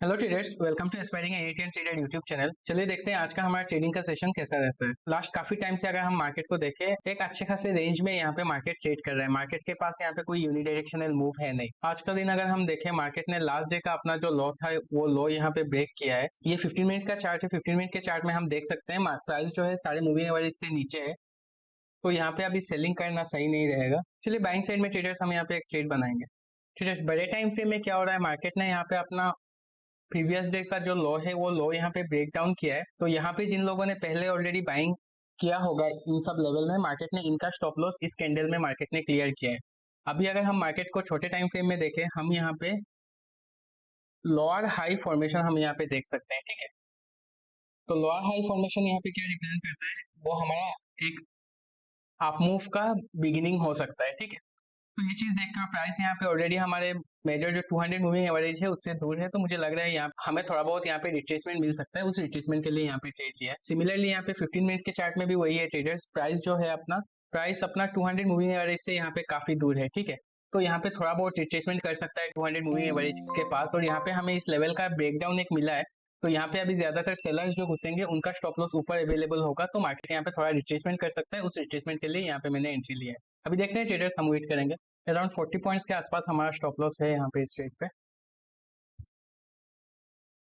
Hello traders, welcome to aspiring एनिटेन trader YouTube channel. चलिए देखते हैं आज का हमारा ट्रेडिंग का सेशन कैसा रहता है। लास्ट काफी टाइम से अगर हम मार्केट को देखें, एक अच्छे खासे रेंज में यहाँ पे मार्केट ट्रेड कर रहा है। मार्केट के पास यहाँ पे कोई यूनिडायरेक्शनल मूव है नहीं। आज का दिन अगर हम देखें, मार्केट ने लास्ट डे का अपना जो लो था वो लो यहाँ पे ब्रेक किया है। ये 15 मिनट का चार्ट है। 15 मिनट के चार्ट में हम देख सकते हैं प्राइस जो है सारे मूविंग एवरेज से नीचे है, तो यहाँ पे अभी सेलिंग करना सही नहीं रहेगा। चलिए बाइंग साइड में ट्रेडर्स हम यहाँ पे एक ट्रेड बनाएंगे। ट्रेडर्स, बड़े टाइम फ्रेम में क्या हो रहा है, मार्केट ने यहाँ पे अपना प्रीवियस डे का जो लो है वो लो यहाँ पे ब्रेक डाउन किया है। तो यहाँ पे जिन लोगों ने पहले ऑलरेडी बाइंग किया होगा इन सब लेवल में, मार्केट ने इनका स्टॉप लॉस इस कैंडल में मार्केट ने क्लियर किया है। अभी अगर हम मार्केट को छोटे टाइम फ्रेम में देखें, हम यहाँ पे लोअर हाई फॉर्मेशन हम यहाँ पे देख सकते हैं। ठीक है, तो लोअर हाई फॉर्मेशन यहाँ पे क्या रिप्रेजेंट करता है, वो हमारा एक अप मूव का बिगिनिंग हो सकता है। ठीक है, तो ये चीज देखकर प्राइस यहाँ पे ऑलरेडी हमारे मेजर जो 200 मूविंग एवरेज है उससे दूर है, तो मुझे लग रहा है यहाँ हमें थोड़ा बहुत यहाँ पे रिट्रेसमेंट मिल सकता है। उस रिट्रेसमेंट के लिए यहाँ पे ट्रेड लिया है। सिमिलरली यहाँ पे 15 मिनट के चार्ट में भी वही है ट्रेडर्स, प्राइस अपना 200 मूविंग एवरेज से यहाँ पे काफी दूर है। ठीक है, तो यहाँ पे थोड़ा बहुत रिट्रेसमेंट कर सकता है 200 मूविंग एवरेज के पास, और यहाँ पे हमें इस लेवल का ब्रेकडाउन एक मिला है। तो यहाँ पे अभी ज्यादातर सेलर्स जो घुसेंगे उनका स्टॉप लॉस ऊपर अवेलेबल होगा, तो मार्केट यहाँ पे थोड़ा रिट्रेसमेंट कर सकता है। उस रिट्रेसमेंट के लिए यहाँ पे मैंने एंट्री लिया है। अभी देखते हैं ट्रेडर्स, हम वेट करेंगे। अराउंड 40 पॉइंट्स के आसपास हमारा स्टॉप लॉस है यहाँ पे इस ट्रेड पे।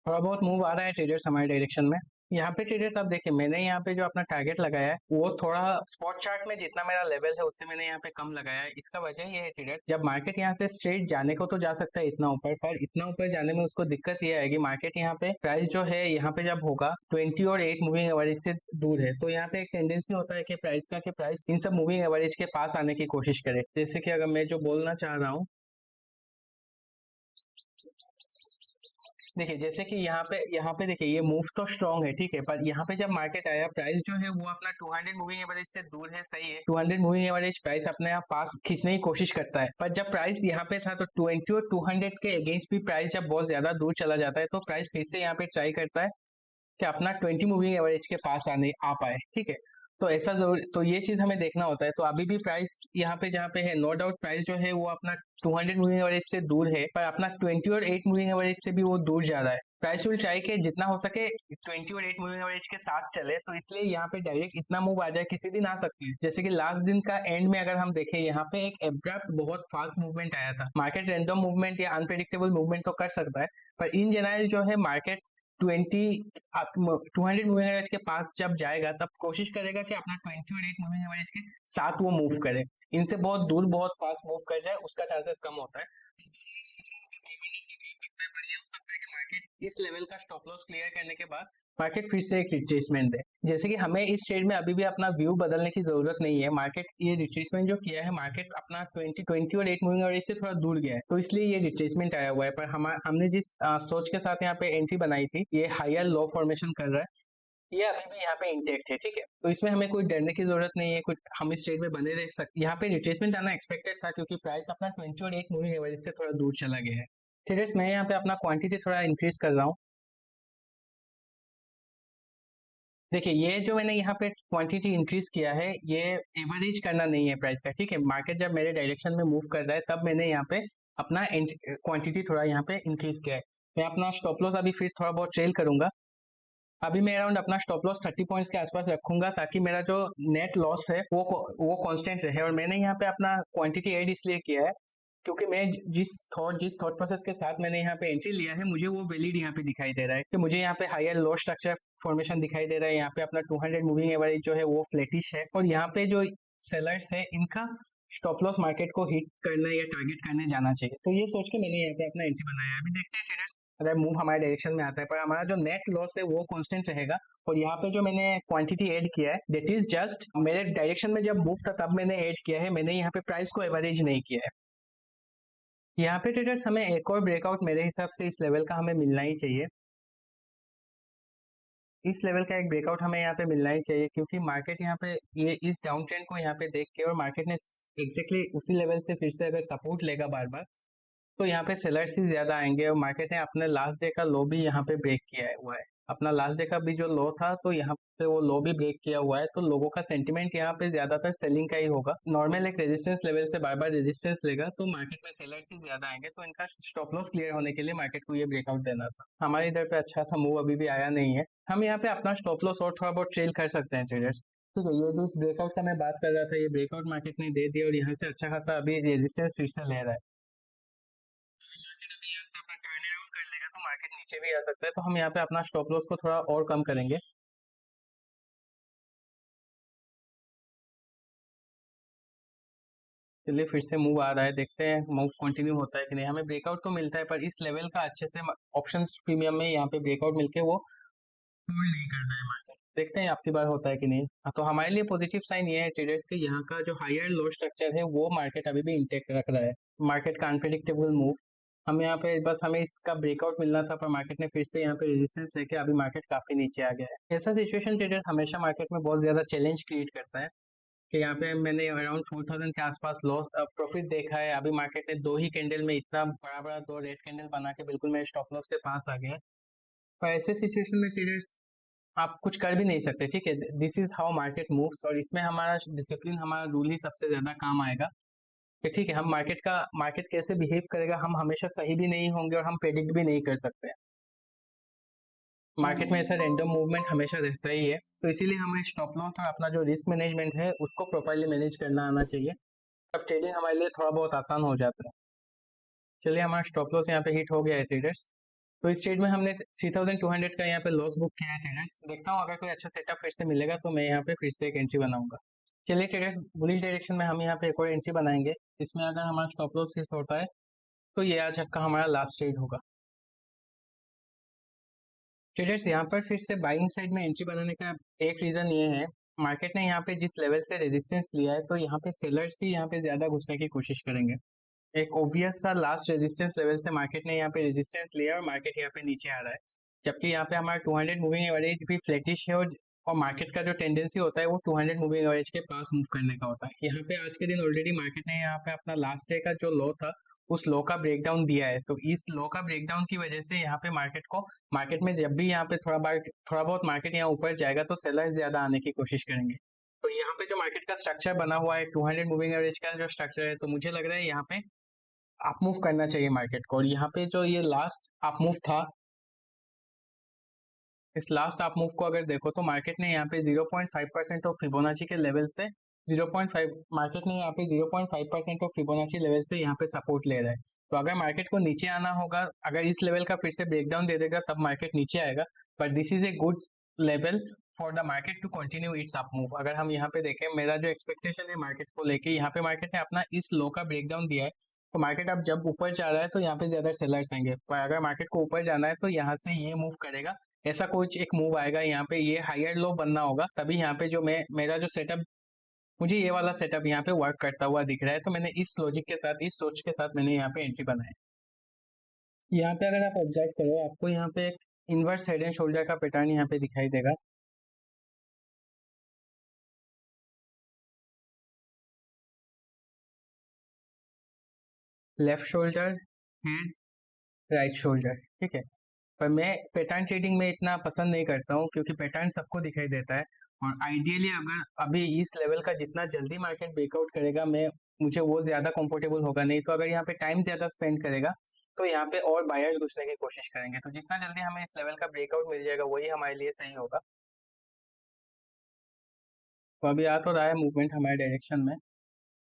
थोड़ा बहुत मूव आ रहा है ट्रेडर्स हमारे डायरेक्शन में। यहाँ पे ट्रेडर्स आप देखिए, मैंने यहाँ पे जो अपना टारगेट लगाया है वो थोड़ा स्पॉट चार्ट में जितना मेरा लेवल है उससे मैंने यहाँ पे कम लगाया है। इसका वजह ये है ट्रेडर, जब मार्केट यहाँ से स्ट्रेट जाने को तो जा सकता है इतना ऊपर, पर इतना ऊपर जाने में उसको दिक्कत ये आएगी, मार्केट यहाँ पे प्राइस जो है यहाँ पे जब होगा 20 और 8 मूविंग एवरेज से दूर है, तो यहाँ पे एक टेंडेंसी होता है कि प्राइस इन सब मूविंग एवरेज के पास आने की कोशिश करे। जैसे कि अगर मैं जो बोलना चाह रहा हूँ, देखिए जैसे कि यहाँ पे देखिए ये मूव तो स्ट्रांग है। ठीक है, पर यहाँ पे जब मार्केट आया, प्राइस जो है वो अपना 200 मूविंग एवरेज से दूर है, सही है। 200 मूविंग एवरेज प्राइस अपने आप पास खींचने की कोशिश करता है, पर जब प्राइस यहाँ पे था तो 20 और 200 के अगेंस्ट भी प्राइस जब बहुत ज्यादा दूर चला जाता है, तो प्राइस फिर से यहाँ पे ट्राई करता है कि अपना 20 मूविंग एवरेज के पास आने आ पाए। ठीक है, तो ऐसा जरूर, तो ये चीज हमें देखना होता है। तो अभी भी प्राइस यहाँ पे जहाँ पे है, नो डाउट प्राइस जो है वो अपना 200 मूविंग एवरेज से दूर है, पर अपना 20 और 8 मूविंग एवरेज से भी वो दूर जा रहा है। प्राइस विल ट्राई के जितना हो सके 20 और 8 मूविंग एवरेज के साथ चले, तो इसलिए यहाँ पे डायरेक्ट इतना मूव आ जाए किसी दिन आ सकती है। जैसे कि लास्ट दिन का एंड में अगर हम देखें, यहाँ पे एक एब्रप्ट बहुत फास्ट मूवमेंट आया था। मार्केट रैंडम मूवमेंट या अनप्रेडिक्टेबल मूवमेंट तो कर सकता है, पर इन जनरल जो है मार्केट 200 मूविंग एवरेज के पास जब जाएगा तब कोशिश करेगा कि अपना 20 और 8 मूविंग एवरेज के साथ वो मूव करे। इनसे बहुत दूर बहुत फास्ट मूव कर जाए उसका चांसेस कम होता है। पर ये हो सकता है कि मार्केट इस लेवल का स्टॉप लॉस क्लियर करने के बाद मार्केट फिर से एक रिट्रेसमेंट दे। जैसे कि हमें इस ट्रेड में अभी भी अपना व्यू बदलने की जरूरत नहीं है। मार्केट ये रिट्रेसमेंट जो किया है, मार्केट अपना 20 और 8 मूविंग एवरेज से थोड़ा दूर गया है, तो इसलिए ये रिट्रेसमेंट आया हुआ है। पर हमने जिस सोच के साथ यहाँ पे एंट्री बनाई थी, ये हायर लो फॉर्मेशन कर रहा है, ये अभी भी यहाँ पे इंटेक्ट है। ठीक है, तो इसमें हमें कोई डरने की जरूरत नहीं है, कुछ हम इस ट्रेड में बने रह सकते। यहाँ पे रिट्रेसमेंट आना एक्सपेक्टेड था क्योंकि प्राइस अपना 20 और 8 मूविंग एवरेज से थोड़ा दूर चला गया है। ट्रेडर्स, मैं यहाँ पे अपना क्वांटिटी थोड़ा इंक्रीज कर रहा हूँ। देखिए ये जो मैंने यहाँ पे क्वांटिटी इंक्रीज किया है, ये एवरेज करना नहीं है प्राइस का। ठीक है, मार्केट जब मेरे डायरेक्शन में मूव कर रहा है तब मैंने यहाँ पे अपना क्वांटिटी थोड़ा यहाँ पे इंक्रीज किया है। मैं अपना स्टॉप लॉस अभी फिर थोड़ा बहुत ट्रेल करूंगा। अभी मैं अराउंड अपना स्टॉप लॉस 30 पॉइंट्स के आसपास रखूंगा, ताकि मेरा जो नेट लॉस है वो कांस्टेंट रहे। और मैंने यहाँ पे अपना क्वांटिटी ऐड इसलिए किया है क्योंकि मैं जिस थॉट प्रोसेस के साथ मैंने यहाँ पे एंट्री लिया है, मुझे वो वैलिड यहाँ पे दिखाई दे रहा है कि मुझे यहाँ पे हायर लो स्ट्रक्चर फॉर्मेशन दिखाई दे रहा है। यहाँ पे अपना 200 मूविंग एवरेज जो है वो फ्लैटिश है, और यहाँ पे जो सेलर्स है इनका स्टॉप लॉस मार्केट को हिट करने या टारगेट करने जाना चाहिए। तो ये सोच के मैंने यहाँ पे अपना एंट्री बनाया है। अभी देखते हैं ट्रेडर्स, अगर मूव हमारे डायरेक्शन में आता है, पर हमारा जो नेट लॉस है वो कांस्टेंट रहेगा। और यहाँ पे जो मैंने क्वांटिटी ऐड किया है, दैट इज जस्ट मेरे डायरेक्शन में जब मूव था तब मैंने ऐड किया है, मैंने यहाँ पे प्राइस को एवरेज नहीं किया है। यहाँ पे ट्रेडर्स, हमें एक और ब्रेकआउट मेरे हिसाब से इस लेवल का हमें मिलना ही चाहिए। इस लेवल का एक ब्रेकआउट हमें यहाँ पे मिलना ही चाहिए, क्योंकि मार्केट यहाँ पे ये इस डाउन ट्रेंड को यहाँ पे देख के, और मार्केट ने एग्जैक्टली उसी लेवल से फिर से अगर सपोर्ट लेगा बार बार, तो यहाँ पे सेलर्स ही ज्यादा आएंगे। और मार्केट ने अपने लास्ट डे का लो भी यहाँ पे ब्रेक किया हुआ है। अपना लास्ट डे का भी जो लो था, तो यहाँ पे वो लो भी ब्रेक किया हुआ है, तो लोगों का सेंटिमेंट यहाँ पे ज्यादातर सेलिंग का ही होगा। नॉर्मल एक रेजिस्टेंस लेवल से बार बार रेजिस्टेंस लेगा तो मार्केट में सेलर्स ही ज्यादा आएंगे, तो इनका स्टॉप लॉस क्लियर होने के लिए मार्केट को ये ब्रेकआउट देना था। हमारे इधर पे अच्छा सा मूव अभी भी आया नहीं है। हम यहाँ पे अपना स्टॉप लॉस और थोड़ा बहुत ट्रेल कर सकते हैं ट्रेडर्स। ठीक है, ये जो इस ब्रेकआउट का मैं बात कर रहा था, ये ब्रेकआउट मार्केट ने दे दिया और यहाँ से अच्छा खासा अभी रेजिस्टेंस फिर से ले रहा है। मार्केट अभी यहाँ से अपना टर्न अराउंड कर लेगा तो मार्केट नीचे भी आ सकता है, तो हम यहाँ पे अपना स्टॉप लॉस को थोड़ा और कम करेंगे। चलिए फिर से मूव आ रहा है, देखते हैं मूव कंटिन्यू होता है कि नहीं। हमें ब्रेकआउट तो मिलता है पर इस लेवल का अच्छे से ऑप्शन प्रीमियम में यहाँ पे ब्रेकआउट मिलके वो होल्ड नहीं कर रहा है मार्केट। देखते हैं आपकी बार होता है कि नहीं। हाँ, तो हमारे लिए पॉजिटिव साइन ये है ट्रेडर्स के, यहाँ का जो हायर लो स्ट्रक्चर है वो मार्केट अभी भी इंटेक्ट रख रहा है। मार्केट का अनप्रेडिक्टेबल मूव, हम यहाँ पे बस हमें इसका ब्रेकआउट मिलना था पर मार्केट ने फिर से यहाँ पे रेजिस्टेंस लेके अभी मार्केट काफी नीचे आ गया है। ऐसा सिचुएशन ट्रेडर्स हमेशा मार्केट में बहुत ज्यादा चैलेंज क्रिएट करता है कि यहाँ पे मैंने अराउंड 4000 के आसपास लॉस प्रॉफिट देखा है। अभी मार्केट ने दो ही कैंडल में इतना बड़ा बड़ा दो रेड कैंडल बना के बिल्कुल मेरे स्टॉप लॉस के पास आ गया। पर ऐसे सिचुएशन में ट्रेडर्स आप कुछ कर भी नहीं सकते। ठीक है, this is how market moves, और इसमें हमारा डिसिप्लिन, हमारा रूल ही सबसे ज्यादा काम आएगा कि ठीक है, हम मार्केट कैसे बिहेव करेगा हम हमेशा सही भी नहीं होंगे और हम प्रेडिक्ट भी नहीं कर सकते। मार्केट में ऐसा रैंडम मूवमेंट हमेशा रहता ही है, तो इसीलिए हमें स्टॉप लॉस और अपना जो रिस्क मैनेजमेंट है उसको प्रॉपरली मैनेज करना आना चाहिए। तब ट्रेडिंग हमारे लिए थोड़ा बहुत आसान हो जाता है। चलिए हमारा स्टॉप लॉस यहाँ पे हिट हो गया है ट्रेडर्स। तो इस ट्रेड में हमने 3200 का यहाँ पे लॉस बुक किया है ट्रेडर्स। देखता हूँ अगर कोई अच्छा सेटअप फिर से मिलेगा तो मैं यहाँ पे फिर से एक एंट्री बनाऊंगा। चलिए ट्रेडर्स, बुलिश डायरेक्शन में हम यहाँ पे एक और एंट्री बनाएंगे। इसमें अगर हमारा स्टॉप लॉस हिट होता है तो ये आज का हमारा लास्ट ट्रेड होगा। ट्रेडर्स यहाँ पर फिर से बाइंग साइड में एंट्री बनाने का एक रीजन ये है, मार्केट ने यहाँ पे जिस लेवल से रेजिस्टेंस लिया है तो यहाँ पे सेलर्स ही यहाँ पे ज्यादा घुसने की कोशिश करेंगे। एक ओबियस सा लास्ट रेजिस्टेंस लेवल से मार्केट ने यहाँ पे रेजिस्टेंस लिया और मार्केट यहाँ पे नीचे आ रहा है। जबकि यहाँ पे हमारा 200 मूविंग एवरेज भी फ्लैटिश है, और मार्केट का जो टेंडेंसी होता है वो 200 मूविंग एवरेज के पास मूव करने का होता है। यहाँ पे आज के दिन ऑलरेडी मार्केट ने यहाँ पे अपना लास्ट डे का जो लो था उस लो का ब्रेकडाउन दिया है, तो इस लो का ब्रेकडाउन की वजह से यहाँ पे मार्केट में जब भी यहाँ पे थोड़ा बहुत मार्केट यहाँ ऊपर जाएगा तो सेलर्स ज्यादा आने की कोशिश करेंगे। तो यहाँ पे जो मार्केट का स्ट्रक्चर बना हुआ है 200 मूविंग एवरेज का जो स्ट्रक्चर है, तो मुझे लग रहा है यहाँ पे अप मूव करना चाहिए मार्केट को। और यहाँ पे जो ये लास्ट अप मूव था, इस लास्ट अप मूव को अगर देखो तो मार्केट ने यहाँ पे 0.5% ऑफ फिबोनाची के लेवल से 0.5 मार्केट ने यहाँ पे 0.5% ऑफ फिबोनाची लेवल से यहाँ पे सपोर्ट ले रहा है। तो अगर मार्केट को नीचे आना होगा, अगर इस लेवल का फिर से ब्रेकडाउन दे देगा तब मार्केट नीचे आएगा। But this is a good level for the market to continue its up move. अगर हम यहाँ पे देखें, मेरा जो एक्सपेक्टेशन है मार्केट को लेके, यहाँ पे मार्केट ने अपना इस लो का ब्रेकडाउन दिया है, तो मार्केट अब जब ऊपर जा रहा है तो यहाँ पे ज्यादा सेलर्स आएंगे। पर अगर मार्केट को ऊपर जाना है तो यहाँ से ये मूव करेगा, ऐसा कुछ एक मूव आएगा, यहाँ पे ये हायर लो बनना होगा, तभी यहाँ पे जो मेरा जो सेटअप, मुझे ये वाला सेटअप यहाँ पे वर्क करता हुआ दिख रहा है। तो मैंने इस लॉजिक के साथ, इस सोच के साथ मैंने यहाँ पे एंट्री बनाया। यहाँ पे अगर आप ऑब्जर्व करो, आपको यहाँ पे एक इनवर्स हेड एंड शोल्डर का पैटर्न यहाँ पे दिखाई देगा। Left shoulder, head, right shoulder. ठीक है, पर मैं पैटर्न ट्रेडिंग में इतना पसंद नहीं करता हूँ क्योंकि पैटर्न सबको दिखाई देता है। और आइडियली अगर अभी इस लेवल का जितना जल्दी मार्केट ब्रेकआउट करेगा, मैं मुझे वो ज्यादा कंफर्टेबल होगा। नहीं तो अगर यहाँ पे टाइम ज्यादा स्पेंड करेगा तो यहाँ पे और बायर्स घुसने की कोशिश करेंगे, तो जितना जल्दी हमें इस लेवल का ब्रेकआउट मिल जाएगा वही हमारे लिए सही होगा। तो अभी आ तो रहा है मूवमेंट हमारे डायरेक्शन में।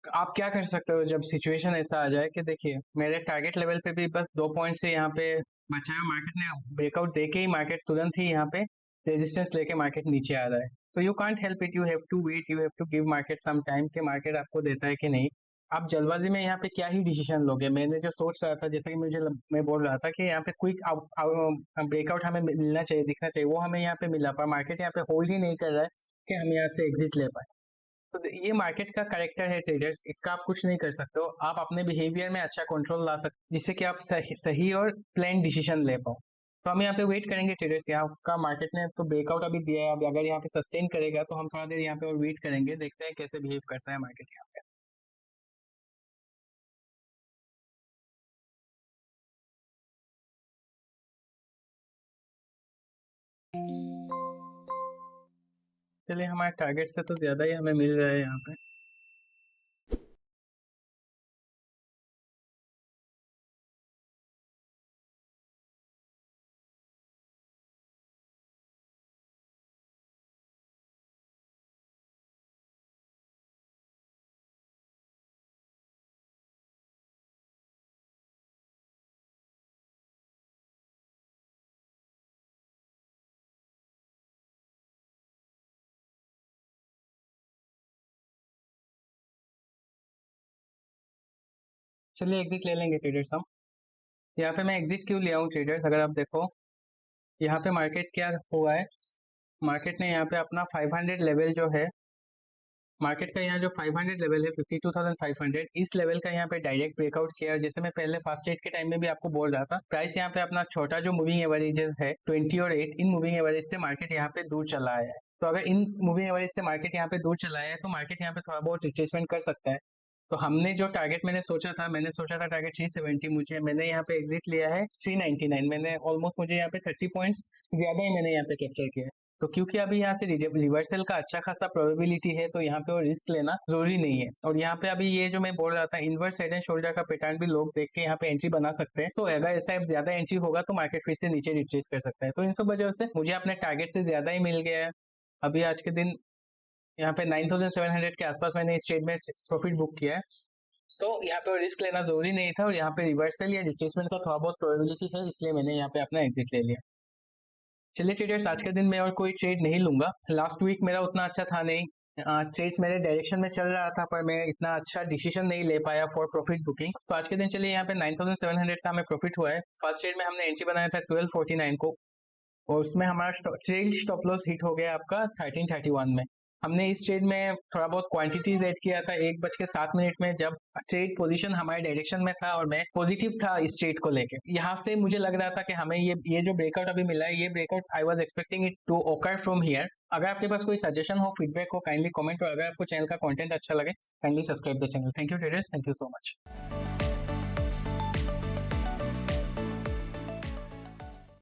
आप क्या कर सकते हो जब सिचुएशन ऐसा आ जाए कि देखिए मेरे टारगेट लेवल पे भी बस 2 पॉइंट से यहाँ पे बचा है, मार्केट ने ब्रेकआउट देके ही मार्केट तुरंत ही यहाँ पे रेजिस्टेंस लेके मार्केट नीचे आ रहा है, तो you can't help it, you have to wait, you have to give market some time कि मार्केट आपको देता है कि नहीं। आप जल्दबाजी में यहाँ पे क्या ही डिसीजन लोगे। मैंने जो सोच रहा था, जैसे कि मैं बोल रहा था कि यहाँ पे क्विक ब्रेकआउट हमें मिलना चाहिए, दिखना चाहिए, वो हमें यहाँ पे मिला, पर मार्केट यहाँ पे होल्ड ही नहीं कर रहा है कि हम यहाँ से एग्जिट ले पाए। तो ये मार्केट का करेक्टर है ट्रेडर्स, इसका आप कुछ नहीं कर सकते हो। आप अपने बिहेवियर में अच्छा कंट्रोल ला सकते जिससे कि आप सही और प्लान डिसीजन ले पाओ। तो हम यहाँ पे वेट करेंगे ट्रेडर्स, यहाँ का मार्केट ने तो ब्रेकआउट अभी दिया है, अब अगर यहाँ पे सस्टेन करेगा तो हम थोड़ा देर यहाँ पे और वेट करेंगे, देखते हैं कैसे बिहेव करता है मार्केट यहाँ पे। चलिए हमारे टारगेट से तो ज़्यादा ही हमें मिल रहा है यहाँ पे। चलिए एग्जिट ले लेंगे ट्रेडर्स हम। यहाँ पे मैं एग्जिट क्यों लिया हूँ ट्रेडर्स, अगर आप देखो यहाँ पे मार्केट क्या हुआ है, मार्केट ने यहाँ पे अपना 500 लेवल जो है, मार्केट का यहाँ जो 500 लेवल है 52,500, इस लेवल का यहाँ पे डायरेक्ट ब्रेकआउट किया। जैसे मैं पहले फर्स्ट एड के टाइम में भी आपको बोल रहा था, प्राइस यहाँ पे अपना छोटा जो मूविंग एवरेजेस है 20 और 8, इन मूविंग एवरेज से मार्केट यहाँ पे दूर चला आया है। तो अगर इन मूविंग एवरेज से मार्केट यहाँ पे दूर चला आया है तो मार्केट यहाँ पे थोड़ा बहुत रिट्रेसमेंट कर सकता है। तो हमने जो टारगेट मैंने सोचा था टारगेट 370, मुझे मैंने यहाँ पे एग्जिट लिया है 399। मैंने ऑलमोस्ट, मुझे यहाँ पे 30 पॉइंट्स ज्यादा ही मैंने यहाँ पे कैप्चर किया है। तो क्योंकि अभी यहाँ से रिवर्सल का अच्छा खासा प्रोबेबिलिटी है, तो यहाँ पे वो रिस्क लेना जरूरी नहीं है। और यहाँ पे अभी ये जो मैं बोल रहा था इन्वर्स हेड एंड शोल्डर का पैटर्न भी लोग देख के यहाँ पे एंट्री बना सकते हैं। तो अगर ऐसा ज्यादा एंट्री होगा तो मार्केट फिर से नीचे रिट्रेस कर सकता है। तो इन सब वजह से मुझे अपने टारगेट से ज्यादा ही मिल गया है। अभी आज के दिन यहाँ पे 9,700 के आसपास मैंने इस ट्रेड में प्रॉफिट बुक किया है। तो यहाँ पे रिस्क लेना जरूरी नहीं था, और यहाँ पे रिवर्सल या रिट्रेसमेंट का थोड़ा बहुत प्रोबेबिलिटी है, इसलिए मैंने यहाँ पे अपना एग्जिट ले लिया। चलिए ट्रेडर्स, आज के दिन मैं और कोई ट्रेड नहीं लूंगा। लास्ट वीक मेरा उतना अच्छा था नहीं, ट्रेड्स मेरे डायरेक्शन में चल रहा था, पर मैं इतना अच्छा डिसीजन नहीं ले पाया फॉर प्रॉफिट बुकिंग। तो आज के दिन चलिए यहाँ पे 9,700 का हमें प्रॉफिट हुआ है। फर्स्ट ट्रेड में हमने एंट्री बनाया था 1249 को, और उसमें हमारा ट्रेल स्टॉप लॉस हिट हो गया आपका 1331 में। हमने इस ट्रेड में थोड़ा बहुत क्वांटिटीज ऐड किया था 1:07 में, जब ट्रेड पोजीशन हमारे डायरेक्शन में था और मैं पॉजिटिव था इस ट्रेड को लेके। यहाँ से मुझे लग रहा था कि हमें ये जो ब्रेकआउट अभी मिला है, ये breakout I was expecting it to occur from here. अगर आपके पास कोई सजेशन हो, फीडबैक हो, काइंडली कमेंट, और अगर आपको चैनल का कंटेंट अच्छा लगे kindly subscribe the channel. Thank you traders, thank you so much.